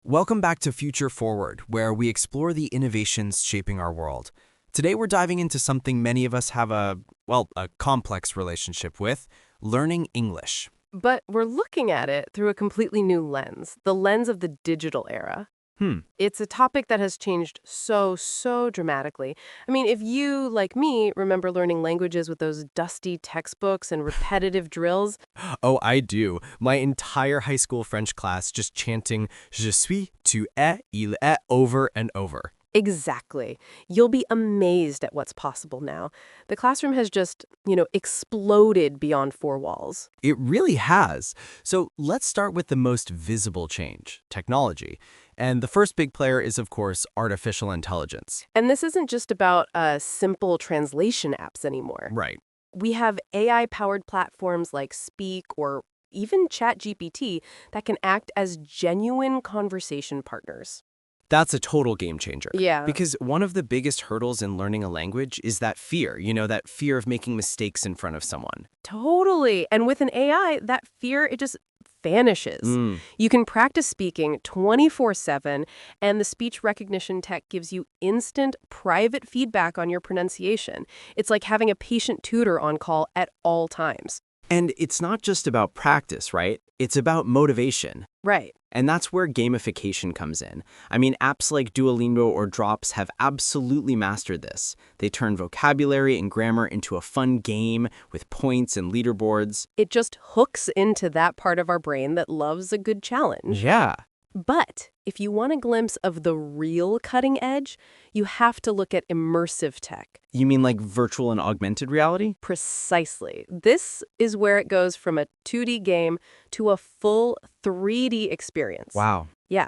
Welcome back to Future Forward, where we explore the innovations shaping our world. Today we're diving into something many of us have a complex relationship with, learning English. But we're looking at it through a completely new lens, the lens of the digital era. It's a topic that has changed so dramatically. I mean, if you, like me, remember learning languages with those dusty textbooks and repetitive drills. Oh, I do. My entire high school French class just chanting Je suis, tu es, il est over and over. Exactly. You'll be amazed at what's possible now. The classroom has just, exploded beyond four walls. It really has. So let's start with the most visible change, technology. And the first big player is, of course, artificial intelligence. And this isn't just about simple translation apps anymore. Right. We have AI-powered platforms like Speak or even ChatGPT that can act as genuine conversation partners. That's a total game changer. Yeah. Because one of the biggest hurdles in learning a language is that fear, that fear of making mistakes in front of someone. Totally. And with an AI, that fear, it just vanishes. You can practice speaking 24/7, and the speech recognition tech gives you instant, private feedback on your pronunciation. It's like having a patient tutor on call at all times. And it's not just about practice, right? It's about motivation. Right. And that's where gamification comes in. I mean, apps like Duolingo or Drops have absolutely mastered this. They turn vocabulary and grammar into a fun game with points and leaderboards. It just hooks into that part of our brain that loves a good challenge. Yeah. But if you want a glimpse of the real cutting edge, you have to look at immersive tech. You mean like virtual and augmented reality? Precisely. This is where it goes from a 2D game to a full 3D experience. Wow. Yeah.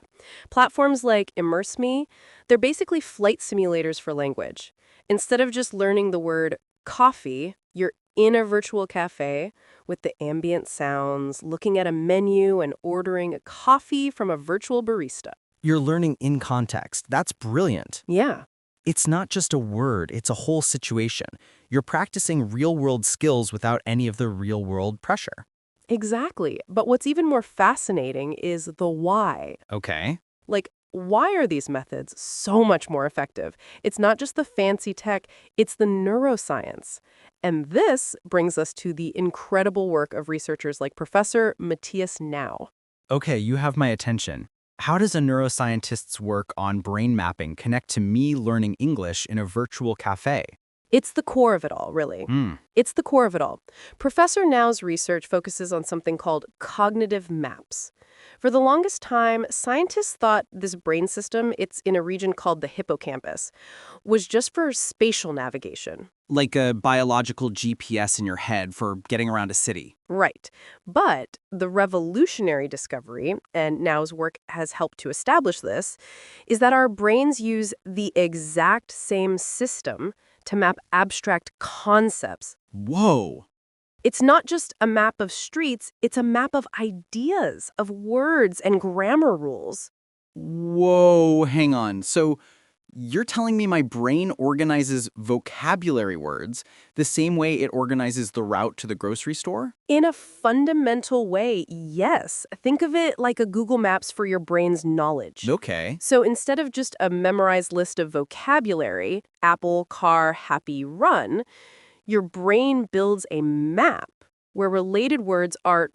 Platforms like Immerse Me, they're basically flight simulators for language. Instead of just learning the word coffee, you're in a virtual cafe with the ambient sounds, looking at a menu and ordering a coffee from a virtual barista. You're learning in context. That's brilliant. Yeah. It's not just a word, it's a whole situation. You're practicing real-world skills without any of the real-world pressure. Exactly. But what's even more fascinating is the why. Okay. Like, why are these methods so much more effective? It's not just the fancy tech, it's the neuroscience. And this brings us to the incredible work of researchers like Professor Matias Nau. Okay, you have my attention. How does a neuroscientist's work on brain mapping connect to me learning English in a virtual cafe? It's the core of it all, really. It's the core of it all. Professor Nau's research focuses on something called cognitive maps. For the longest time, scientists thought this brain system, it's in a region called the hippocampus, was just for spatial navigation. Like a biological GPS in your head for getting around a city. Right. But the revolutionary discovery, and Nau's work has helped to establish this, is that our brains use the exact same system to map abstract concepts. Whoa! It's not just a map of streets, it's a map of ideas, of words and grammar rules. Whoa, hang on. So you're telling me my brain organizes vocabulary words the same way it organizes the route to the grocery store? In a fundamental way, yes. Think of it like a Google Maps for your brain's knowledge. Okay. So instead of just a memorized list of vocabulary, apple, car, happy, run, your brain builds a map where related words are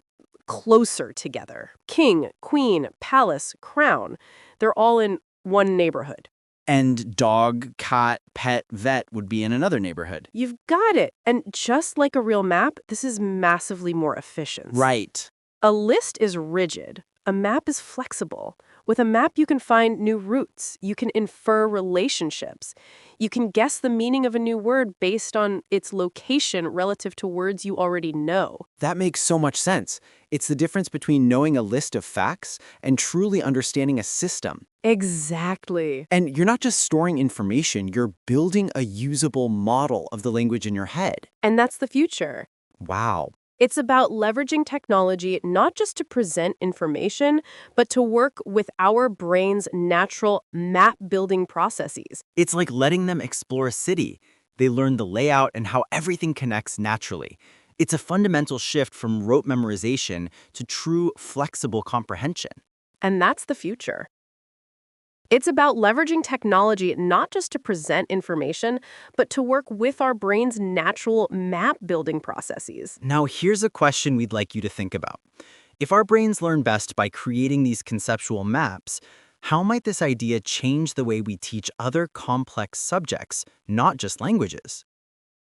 closer together. King, queen, palace, crown. They're all in one neighborhood. And dog, cat, pet, vet would be in another neighborhood. You've got it. And just like a real map, this is massively more efficient. Right. A list is rigid. A map is flexible. With a map, you can find new routes. You can infer relationships. You can guess the meaning of a new word based on its location relative to words you already know. That makes so much sense. It's the difference between knowing a list of facts and truly understanding a system. Exactly. And you're not just storing information, you're building a usable model of the language in your head. And that's the future. Wow. It's about leveraging technology not just to present information, but to work with our brain's natural map-building processes. It's like letting them explore a city. They learn the layout and how everything connects naturally. It's a fundamental shift from rote memorization to true, flexible comprehension. And that's the future. It's about leveraging technology not just to present information, but to work with our brain's natural map building processes. Now, here's a question we'd like you to think about. If our brains learn best by creating these conceptual maps, how might this idea change the way we teach other complex subjects, not just languages?